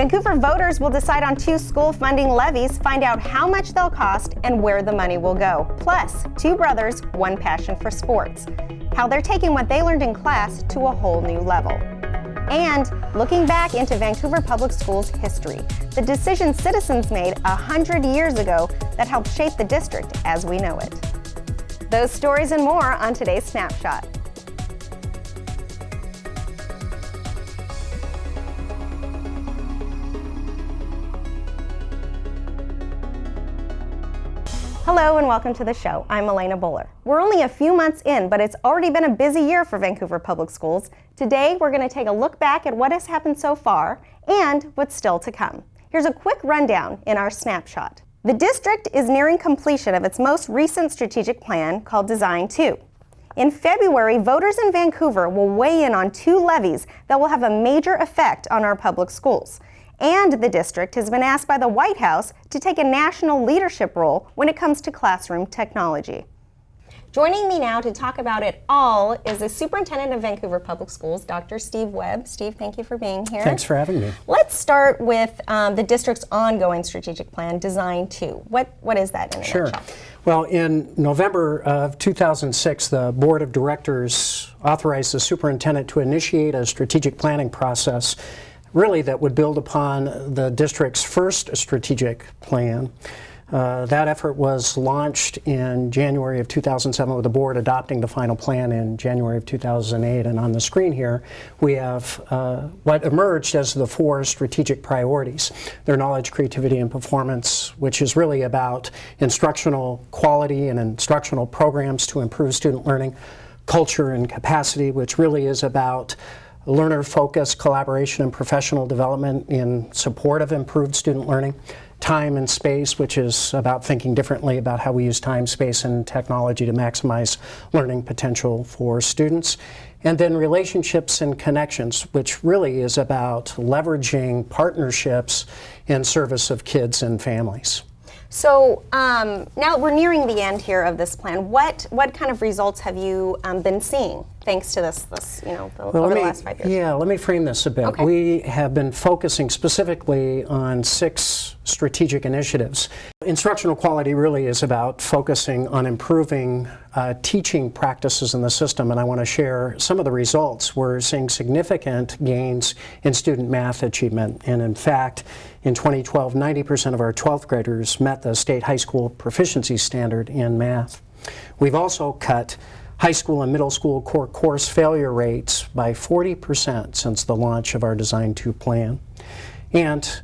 Vancouver voters will decide on 2 school funding levies, find out how much they'll cost and where the money will go. Plus, 2 brothers, 1 passion for sports. How they're taking what they learned in class to a whole new level. And looking back into Vancouver Public Schools history, the decisions citizens made 100 years ago that helped shape the district as we know it. Those stories and more on today's Snapshot. Hello and welcome to the show. I'm Elena Buller. We're only a few months in, but it's already been a busy year for Vancouver Public Schools. Today, we're going to take a look back at what has happened so far and what's still to come. Here's a quick rundown in our snapshot. The district is nearing completion of its most recent strategic plan called Design 2. In February, voters in Vancouver will weigh in on 2 levies that will have a major effect on our public schools. And the district has been asked by the White House to take a national leadership role when it comes to classroom technology. Joining me now to talk about it all is the Superintendent of Vancouver Public Schools, Dr. Steve Webb. Steve, thank you for being here. Thanks for having me. Let's start with the district's ongoing strategic plan, Design 2. What is that in a nutshell? Well, in November of 2006, the Board of Directors authorized the Superintendent to initiate a strategic planning process really that would build upon the district's first strategic plan. That effort was launched in January of 2007 with the board adopting the final plan in January of 2008. And on the screen here, we have what emerged as the 4 strategic priorities. They're knowledge, creativity, and performance, which is really about instructional quality and instructional programs to improve student learning, culture and capacity, which really is about learner-focused collaboration and professional development in support of improved student learning. Time and space, which is about thinking differently about how we use time, space, and technology to maximize learning potential for students. And then relationships and connections, which really is about leveraging partnerships in service of kids and families. So now we're nearing the end here of this plan. What kind of results have you been seeing thanks to this over the last 5 years? Yeah, let me frame this a bit. Okay. We have been focusing specifically on 6 strategic initiatives. Instructional quality really is about focusing on improving teaching practices in the system, and I want to share some of the results. We're seeing significant gains in student math achievement, and in fact, in 2012, 90% of our 12th graders met the state high school proficiency standard in math. We've also cut high school and middle school core course failure rates by 40% since the launch of our Design 2 plan. And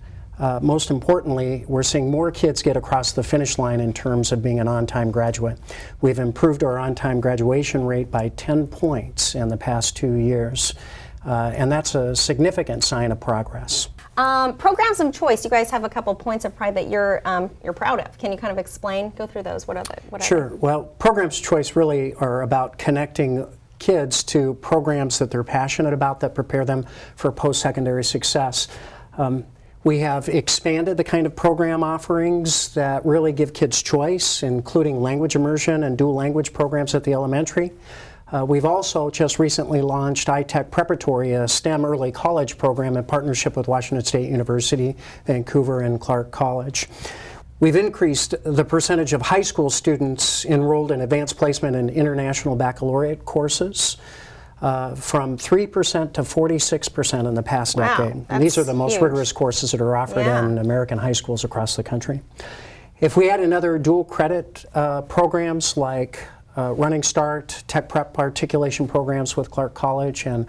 most importantly, we're seeing more kids get across the finish line in terms of being an on-time graduate. We've improved our on-time graduation rate by 10 points in the past 2 years, and that's a significant sign of progress. Programs of choice, you guys have a couple points of pride that you're proud of. Can you kind of go through those? What are they? Sure. Well, programs of choice really are about connecting kids to programs that they're passionate about that prepare them for post-secondary success. We have expanded the kind of program offerings that really give kids choice, including language immersion and dual language programs at the elementary. We've also just recently launched iTech Preparatory, a STEM early college program in partnership with Washington State University, Vancouver, and Clark College. We've increased the percentage of high school students enrolled in advanced placement and international baccalaureate courses from 3% to 46% in the past decade. And these are the most rigorous courses that are offered in American high schools across the country. If we add another dual credit programs like Running Start, Tech Prep articulation programs with Clark College, and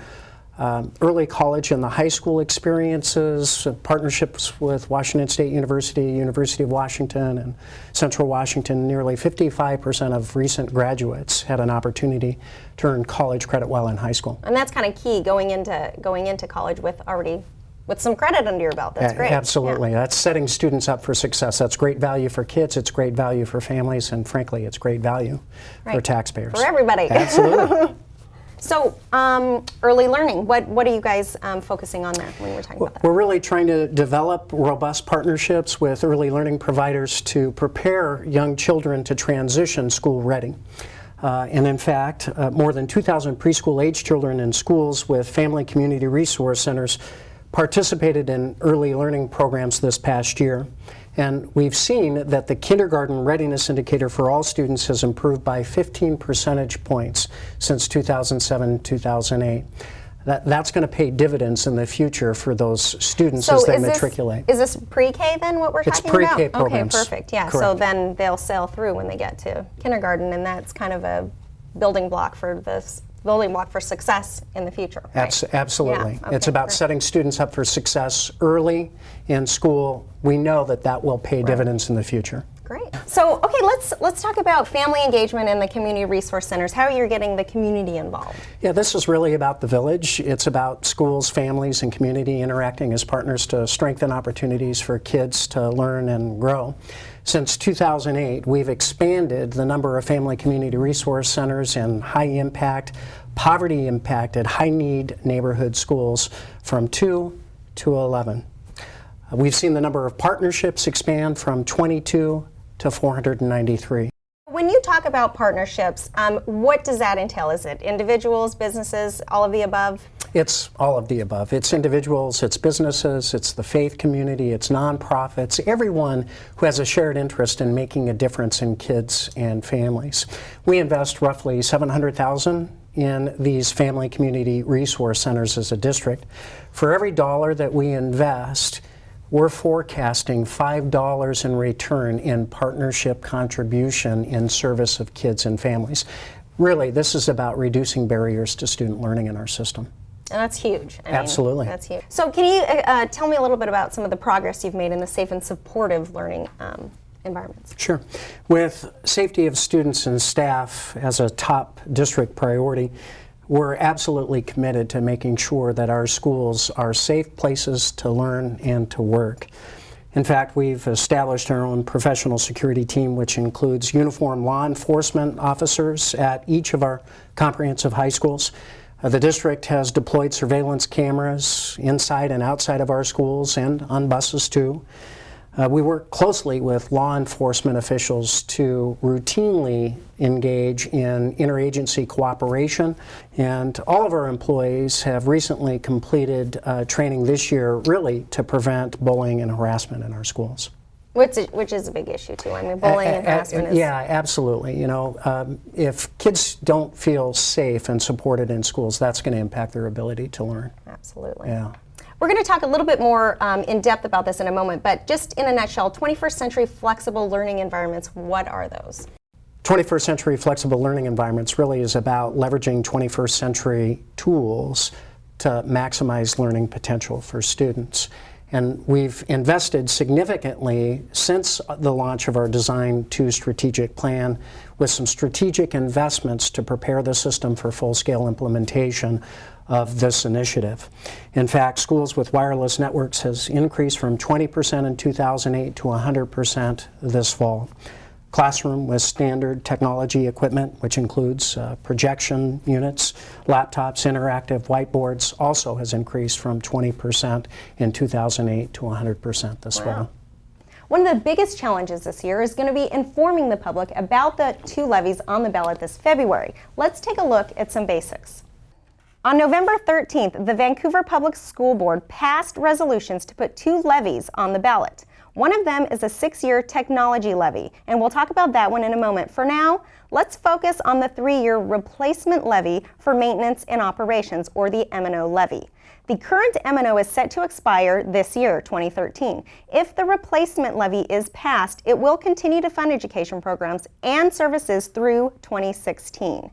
early college and the high school experiences, partnerships with Washington State University, University of Washington, and Central Washington, nearly 55% of recent graduates had an opportunity to earn college credit while in high school. And that's kind of key, going into college with some credit under your belt. That's great. Absolutely. Yeah. That's setting students up for success. That's great value for kids, it's great value for families, and frankly, it's great value for taxpayers. For everybody. Absolutely. So, early learning, what are you guys focusing on there when we're talking about that? We're really trying to develop robust partnerships with early learning providers to prepare young children to transition school ready. And in fact, more than 2,000 preschool age children in schools with family community resource centers participated in early learning programs this past year, and we've seen that the kindergarten readiness indicator for all students has improved by 15 percentage points since 2007-2008. That's going to pay dividends in the future for those students as they matriculate. Is this pre-K then, what we're talking about? It's pre-K programs. Okay, perfect, yeah. Correct. So then they'll sail through when they get to kindergarten, and that's kind of a building block for success in the future. Right? Absolutely. Yeah, okay, it's about setting students up for success early in school. We know that will pay dividends in the future. Great. So, okay, let's talk about family engagement in the community resource centers. How you're getting the community involved? Yeah, this is really about the village. It's about schools, families, and community interacting as partners to strengthen opportunities for kids to learn and grow. Since 2008, we've expanded the number of family community resource centers in high-impact, poverty-impacted, high-need neighborhood schools from 2 to 11. We've seen the number of partnerships expand from 22 to 493. When you talk about partnerships, what does that entail? Is it individuals, businesses, all of the above? It's all of the above. It's individuals, it's businesses, it's the faith community, it's nonprofits, everyone who has a shared interest in making a difference in kids and families. We invest roughly $700,000 in these family community resource centers as a district. For every dollar that we invest, we're forecasting $5 in return in partnership contribution in service of kids and families. Really, this is about reducing barriers to student learning in our system. And that's huge. Absolutely. That's huge. So can you tell me a little bit about some of the progress you've made in the safe and supportive learning environments? Sure. With safety of students and staff as a top district priority, we're absolutely committed to making sure that our schools are safe places to learn and to work. In fact, we've established our own professional security team, which includes uniformed law enforcement officers at each of our comprehensive high schools. The district has deployed surveillance cameras inside and outside of our schools and on buses too. We work closely with law enforcement officials to routinely engage in interagency cooperation, and all of our employees have recently completed training this year really to prevent bullying and harassment in our schools. Which is a big issue too. I mean, bullying and harassment is... Yeah, absolutely. You know, if kids don't feel safe and supported in schools, that's going to impact their ability to learn. Absolutely. Yeah. We're going to talk a little bit more in depth about this in a moment, but just in a nutshell, 21st century flexible learning environments, what are those? 21st century flexible learning environments really is about leveraging 21st century tools to maximize learning potential for students. And we've invested significantly since the launch of our Design 2 strategic plan with some strategic investments to prepare the system for full-scale implementation of this initiative. In fact, schools with wireless networks has increased from 20% in 2008 to 100% this fall. Classroom with standard technology equipment, which includes projection units, laptops, interactive whiteboards, also has increased from 20% in 2008 to 100% this fall. One of the biggest challenges this year is going to be informing the public about the 2 levies on the ballot this February. Let's take a look at some basics. On November 13th, the Vancouver Public School Board passed resolutions to put 2 levies on the ballot. One of them is a 6-year technology levy, and we'll talk about that one in a moment. For now, let's focus on the 3-year replacement levy for maintenance and operations, or the M&O levy. The current M&O is set to expire this year, 2013. If the replacement levy is passed, it will continue to fund education programs and services through 2016.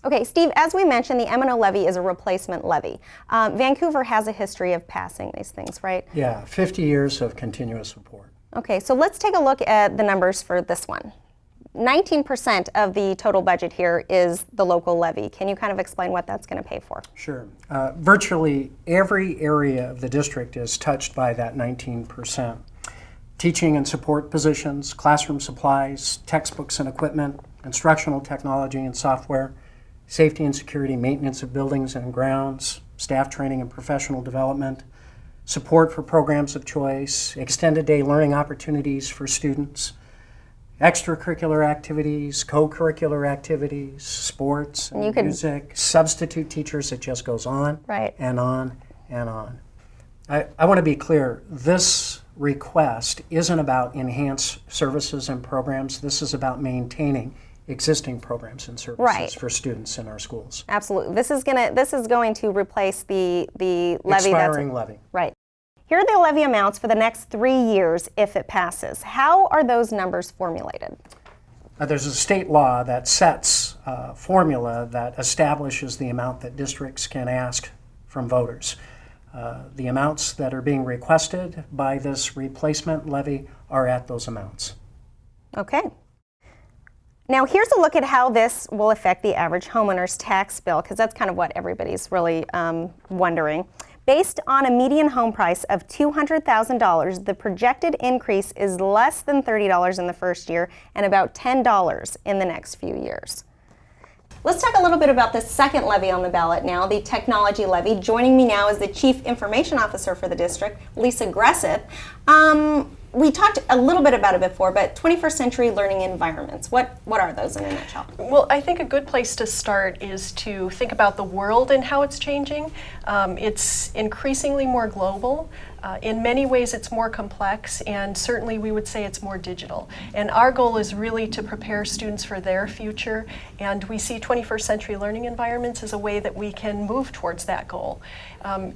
Okay, Steve, as we mentioned, the M&O levy is a replacement levy. Vancouver has a history of passing these things, right? Yeah, 50 years of continuous support. Okay, so let's take a look at the numbers for this one. 19% of the total budget here is the local levy. Can you kind of explain what that's going to pay for? Sure. Virtually every area of the district is touched by that 19%. Teaching and support positions, classroom supplies, textbooks and equipment, instructional technology and software, safety and security, maintenance of buildings and grounds, staff training and professional development, support for programs of choice, extended day learning opportunities for students, extracurricular activities, co-curricular activities, sports, and music, substitute teachers, it just goes on right. and on and on. I want to be clear. This request isn't about enhanced services and programs. This is about maintaining existing programs and services Right. for students in our schools. Absolutely. This is going to replace the levy. Expiring levy. Right. Here are the levy amounts for the next 3 years if it passes. How are those numbers formulated? There's a state law that sets a formula that establishes the amount that districts can ask from voters. The amounts that are being requested by this replacement levy are at those amounts. Okay. Now here's a look at how this will affect the average homeowner's tax bill, because that's kind of what everybody's really wondering. Based on a median home price of $200,000, the projected increase is less than $30 in the first year and about $10 in the next few years. Let's talk a little bit about the second levy on the ballot now, the technology levy. Joining me now is the Chief Information Officer for the district, Lisa Greseth. We talked a little bit about it before, but 21st century learning environments, what are those in a nutshell? Well, I think a good place to start is to think about the world and how it's changing. It's increasingly more global. In many ways it's more complex, and certainly we would say it's more digital. And our goal is really to prepare students for their future, and we see 21st century learning environments as a way that we can move towards that goal.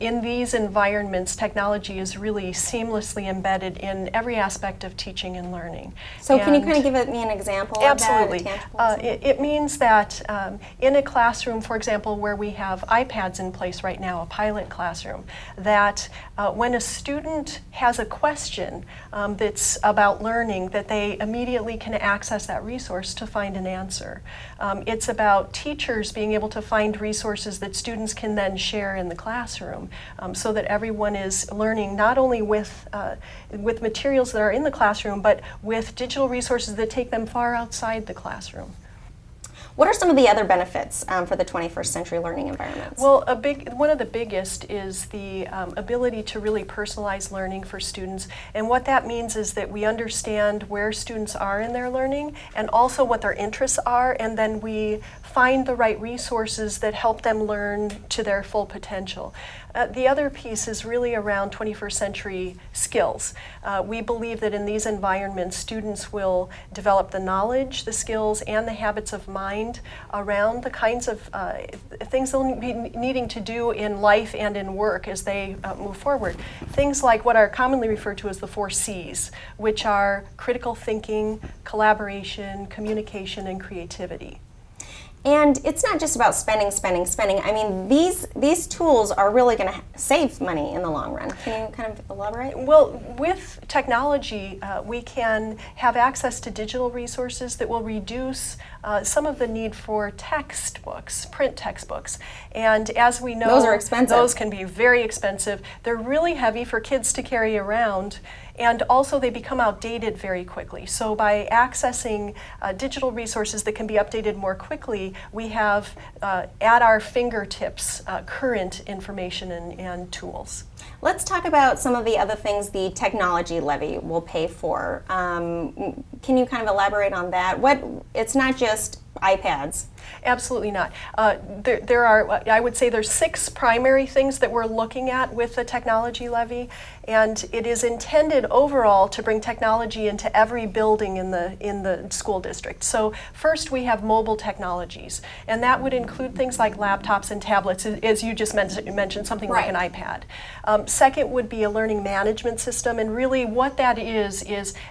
In these environments, technology is really seamlessly embedded in every aspect of teaching and learning. So can you kind of give me an example Absolutely. of that? It means that in a classroom, for example, where we have iPads in place right now, a pilot classroom, that when a student has a question that's about learning, that they immediately can access that resource to find an answer. It's about teachers being able to find resources that students can then share in the classroom, so that everyone is learning not only with materials that are in the classroom, but with digital resources that take them far outside the classroom. What are some of the other benefits for the 21st century learning environments? Well, one of the biggest is the ability to really personalize learning for students. And what that means is that we understand where students are in their learning and also what their interests are, and then we find the right resources that help them learn to their full potential. The other piece is really around 21st century skills. We believe that in these environments, students will develop the knowledge, the skills, and the habits of mind around the kinds of things they'll be needing to do in life and in work as they move forward. Things like what are commonly referred to as the 4 C's, which are critical thinking, collaboration, communication, and creativity. And it's not just about spending. I mean, these tools are really going to save money in the long run. Can you kind of elaborate? Well, with technology, we can have access to digital resources that will reduce some of the need for textbooks, print textbooks. And as we know, those are expensive. Those can be very expensive. They're really heavy for kids to carry around. And also they become outdated very quickly. So by accessing digital resources that can be updated more quickly, we have at our fingertips current information and tools. Let's talk about some of the other things the technology levy will pay for. Can you kind of elaborate on that? It's not just iPads. Absolutely not. There are, I would say there's 6 primary things that we're looking at with the technology levy, and it is intended overall to bring technology into every building in the school district. So first we have mobile technologies, and that would include things like laptops and tablets, as you just mentioned, something like an iPad. Second would be a learning management system, and really what that is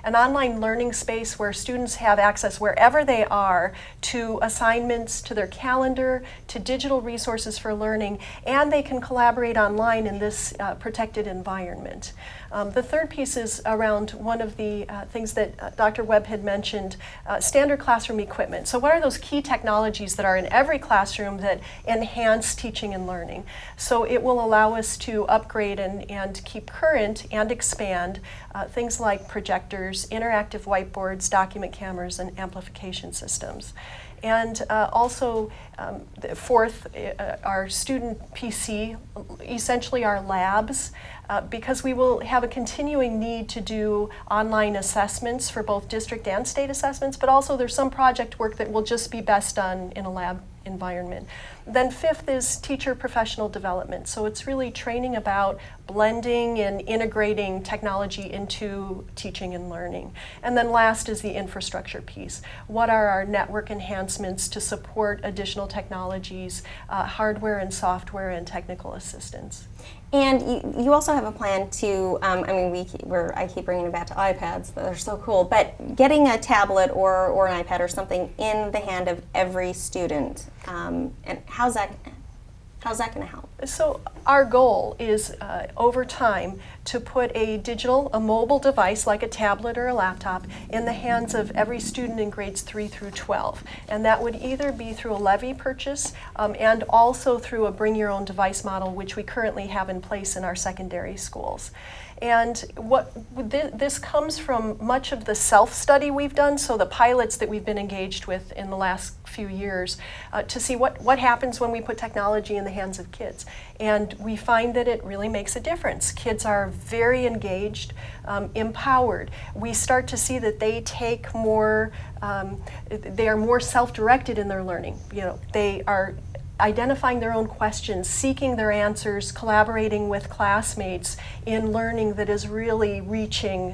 an online learning space where students have access wherever they are to assignments, to their calendar, to digital resources for learning, and they can collaborate online in this protected environment. The third piece is around one of the things that Dr. Webb had mentioned, standard classroom equipment. So what are those key technologies that are in every classroom that enhance teaching and learning? So it will allow us to upgrade and keep current and expand things like projectors, interactive whiteboards, document cameras, and amplification systems. And also, fourth, our student PC, essentially our labs, because we will have a continuing need to do online assessments for both district and state assessments, but also there's some project work that will just be best done in a lab environment. Then fifth is teacher professional development. So it's really training about blending and integrating technology into teaching and learning. And then last is the infrastructure piece. What are our network enhancements to support additional technologies, hardware and software and technical assistance? And you also have a plan to, I keep bringing it back to iPads, they're so cool, but getting a tablet or an iPad or something in the hand of every student, and how's that going to help? So our goal is over time to put a mobile device like a tablet or a laptop in the hands of every student in grades 3 through 12. And that would either be through a levy purchase and also through a bring your own device model, which we currently have in place in our secondary schools. And this comes from much of the self-study we've done, so the pilots that we've been engaged with in the last few years to see what happens when we put technology in the hands of kids. And we find that it really makes a difference. Kids are very engaged, empowered. We start to see that they take more, they are more self-directed in their learning. They are identifying their own questions, seeking their answers, collaborating with classmates in learning that is really reaching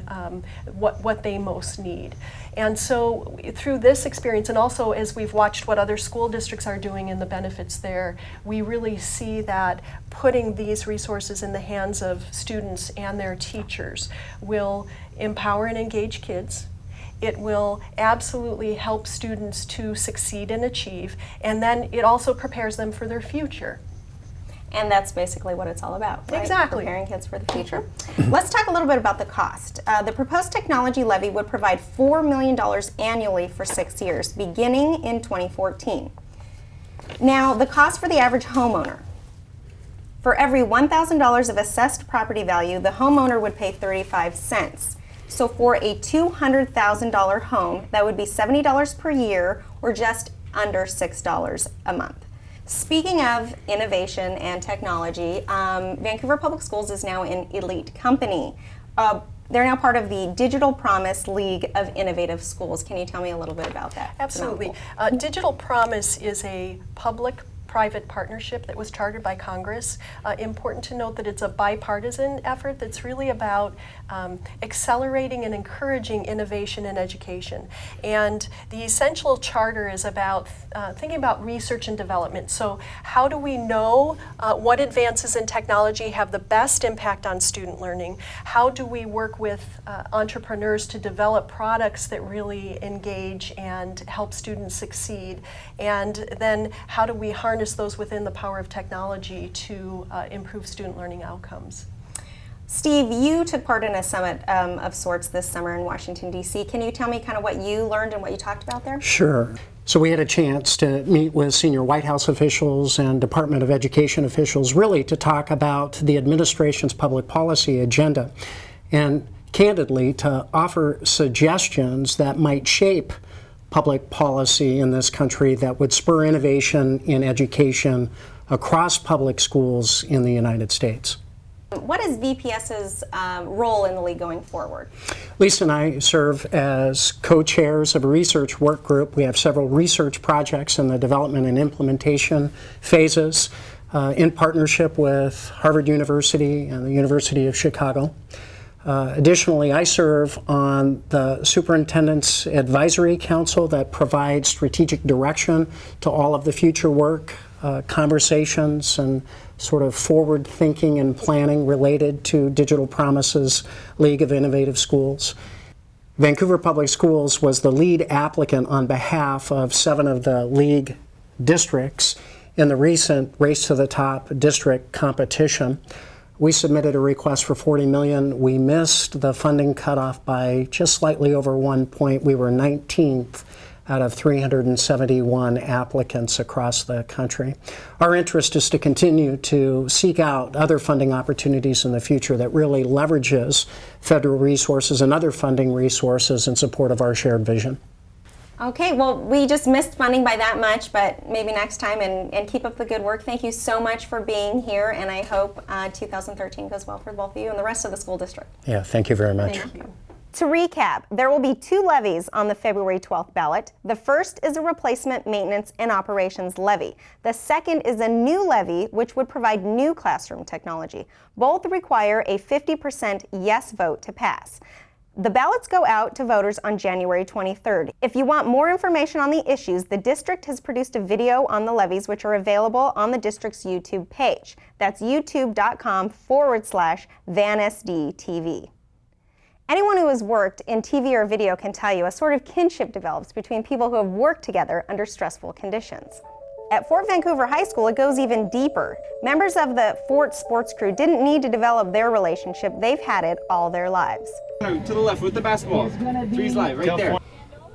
what they most need. And so through this experience, and also as we've watched what other school districts are doing and the benefits there, we really see that putting these resources in the hands of students and their teachers will empower and engage kids. It will absolutely help students to succeed and achieve, and then it also prepares them for their future. And that's basically what it's all about, right? Exactly. Preparing kids for the future. Let's talk a little bit about the cost. The proposed technology levy would provide $4 million annually for 6 years, beginning in 2014. Now, the cost for the average homeowner. For every $1,000 of assessed property value, the homeowner would pay 35 cents. So for a $200,000 home, that would be $70 per year, or just under $6 a month. Speaking of innovation and technology, Vancouver Public Schools is now an elite company. They're now part of the Digital Promise League of Innovative Schools. Can you tell me a little bit about that? Absolutely. Digital Promise is a public-private partnership that was chartered by Congress. Important to note that it's a bipartisan effort that's really about accelerating and encouraging innovation in education. And the essential charter is about thinking about research and development. So how do we know what advances in technology have the best impact on student learning? How do we work with entrepreneurs to develop products that really engage and help students succeed? And then how do we harness those within the power of technology to improve student learning outcomes? Steve, you took part in a summit of sorts this summer in Washington, D.C. Can you tell me kind of what you learned and what you talked about there? Sure. So we had a chance to meet with senior White House officials and Department of Education officials, really to talk about the administration's public policy agenda, and candidly to offer suggestions that might shape public policy in this country that would spur innovation in education across public schools in the United States. What is VPS's role in the league going forward? Lisa and I serve as co-chairs of a research work group. We have several research projects in the development and implementation phases in partnership with Harvard University and the University of Chicago. Additionally, I serve on the Superintendent's Advisory Council that provides strategic direction to all of the future work, conversations, and sort of forward thinking and planning related to Digital Promises League of Innovative Schools. Vancouver Public Schools was the lead applicant on behalf of 7 of the league districts in the recent Race to the Top district competition. We submitted a request for $40 million. We missed the funding cutoff by just slightly over 1 point. We were 19th out of 371 applicants across the country. Our interest is to continue to seek out other funding opportunities in the future that really leverages federal resources and other funding resources in support of our shared vision. Okay, well, we just missed funding by that much, but maybe next time, and keep up the good work. Thank you so much for being here, and I hope 2013 goes well for both of you and the rest of the school district. Yeah, thank you very much. Thank you. To recap, there will be 2 levies on the February 12th ballot. The first is a replacement maintenance and operations levy. The second is a new levy, which would provide new classroom technology. Both require a 50% yes vote to pass. The ballots go out to voters on January 23rd. If you want more information on the issues, the district has produced a video on the levies, which are available on the district's YouTube page. That's youtube.com/VanSDTV. Anyone who has worked in TV or video can tell you a sort of kinship develops between people who have worked together under stressful conditions. At Fort Vancouver High School, it goes even deeper. Members of the Fort sports crew didn't need to develop their relationship. They've had it all their lives. To the left with the basketball. 3's live, right there.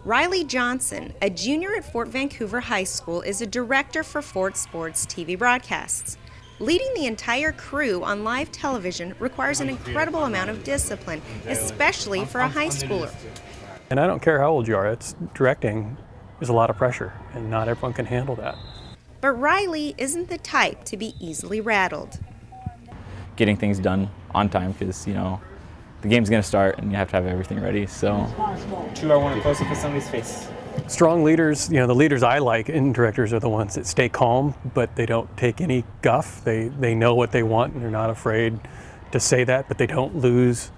Riley Johnson, a junior at Fort Vancouver High School, is a director for Fort Sports TV broadcasts. Leading the entire crew on live television requires an incredible amount of discipline, especially for a high schooler. And I don't care how old you are, directing is a lot of pressure, and not everyone can handle that. But Riley isn't the type to be easily rattled. Getting things done on time, because, you know, the game's going to start and you have to have everything ready, so. 2, I want to close up with somebody's face. Strong leaders, the leaders I like in directors are the ones that stay calm, but they don't take any guff. They know what they want and they're not afraid to say that, but they don't lose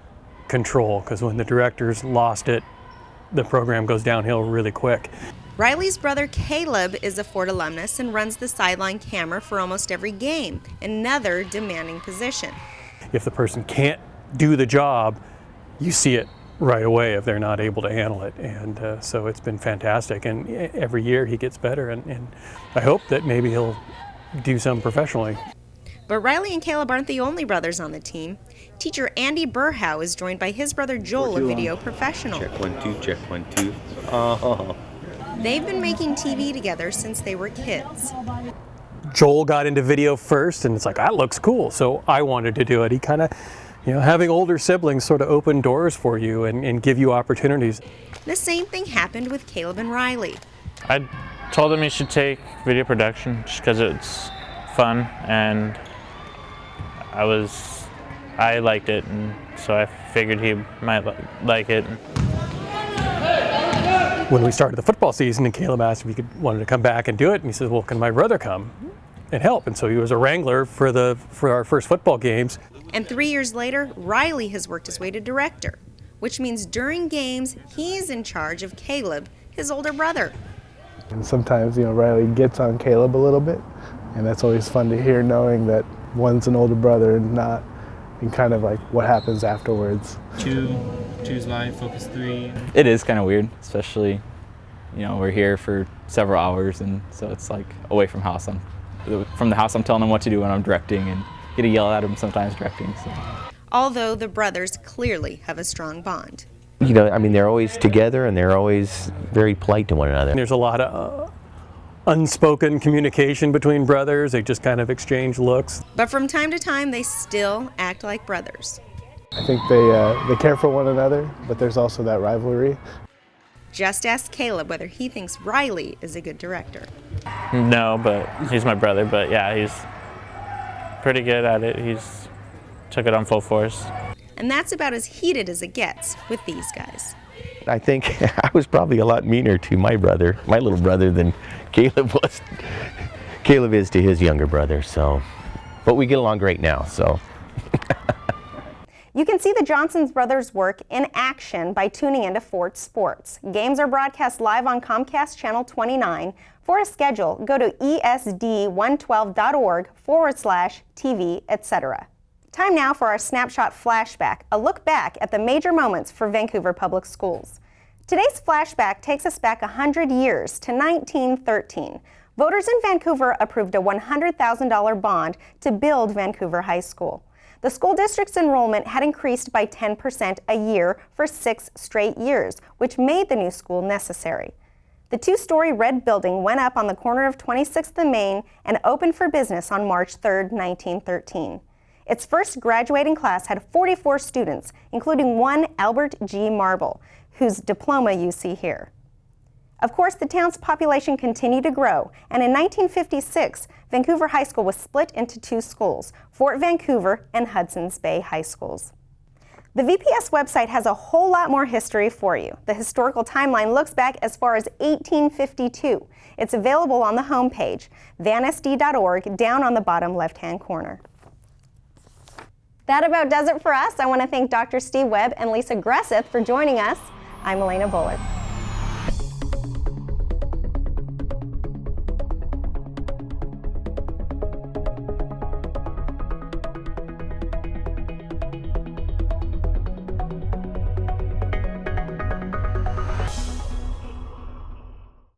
control, because when the directors lost it, the program goes downhill really quick. Riley's brother Caleb is a Fort alumnus and runs the sideline camera for almost every game, another demanding position. If the person can't do the job, you see it right away if they're not able to handle it, and so it's been fantastic, and every year he gets better, and I hope that maybe he'll do some professionally. But Riley and Caleb aren't the only brothers on the team. Teacher Andy Burhow is joined by his brother Joel, a video professional. Check 1 2, check 1 2. They've been making TV together since they were kids. Joel got into video first, and it's like, that looks cool, so I wanted to do it. He kind of, having older siblings sort of open doors for you and give you opportunities. The same thing happened with Caleb and Riley. I told him he should take video production just because it's fun, and I liked it, and so I figured he might like it. When we started the football season, and Caleb asked if he wanted to come back and do it, and he said, well, can my brother come and help? And so he was a wrangler for our first football games. And 3 years later, Riley has worked his way to director, which means during games, he's in charge of Caleb, his older brother. And sometimes, Riley gets on Caleb a little bit, and that's always fun to hear, knowing that one's an older brother and kind of like what happens afterwards. 2's live, focus 3. It is kind of weird, especially, we're here for several hours, and so it's like away from house. From the house, I'm telling them what to do when I'm directing, and get to yell at them sometimes directing. So. Although the brothers clearly have a strong bond. They're always together and they're always very polite to one another. There's a lot of unspoken communication between brothers. They just kind of exchange looks. But from time to time, they still act like brothers. I think they care for one another, but there's also that rivalry. Just ask Caleb whether he thinks Riley is a good director. No, but he's my brother, but yeah, he's pretty good at it. He's took it on full force. And that's about as heated as it gets with these guys. I think I was probably a lot meaner to my little brother, than Caleb was. Caleb is to his younger brother, so. But we get along great now, so. You can see the Johnson brothers' work in action by tuning into Fort Sports. Games are broadcast live on Comcast Channel 29. For a schedule, go to esd112.org/TV, etc. Time now for our Snapshot Flashback, a look back at the major moments for Vancouver Public Schools. Today's flashback takes us back 100 years to 1913. Voters in Vancouver approved a $100,000 bond to build Vancouver High School. The school district's enrollment had increased by 10% a year for 6 straight years, which made the new school necessary. The 2-story red building went up on the corner of 26th and Main and opened for business on March 3, 1913. Its first graduating class had 44 students, including one Albert G. Marble, whose diploma you see here. Of course, the town's population continued to grow, and in 1956, Vancouver High School was split into 2 schools, Fort Vancouver and Hudson's Bay High Schools. The VPS website has a whole lot more history for you. The historical timeline looks back as far as 1852. It's available on the homepage, vansd.org, down on the bottom left-hand corner. That about does it for us. I want to thank Dr. Steve Webb and Lisa Greseth for joining us. I'm Elena Buller.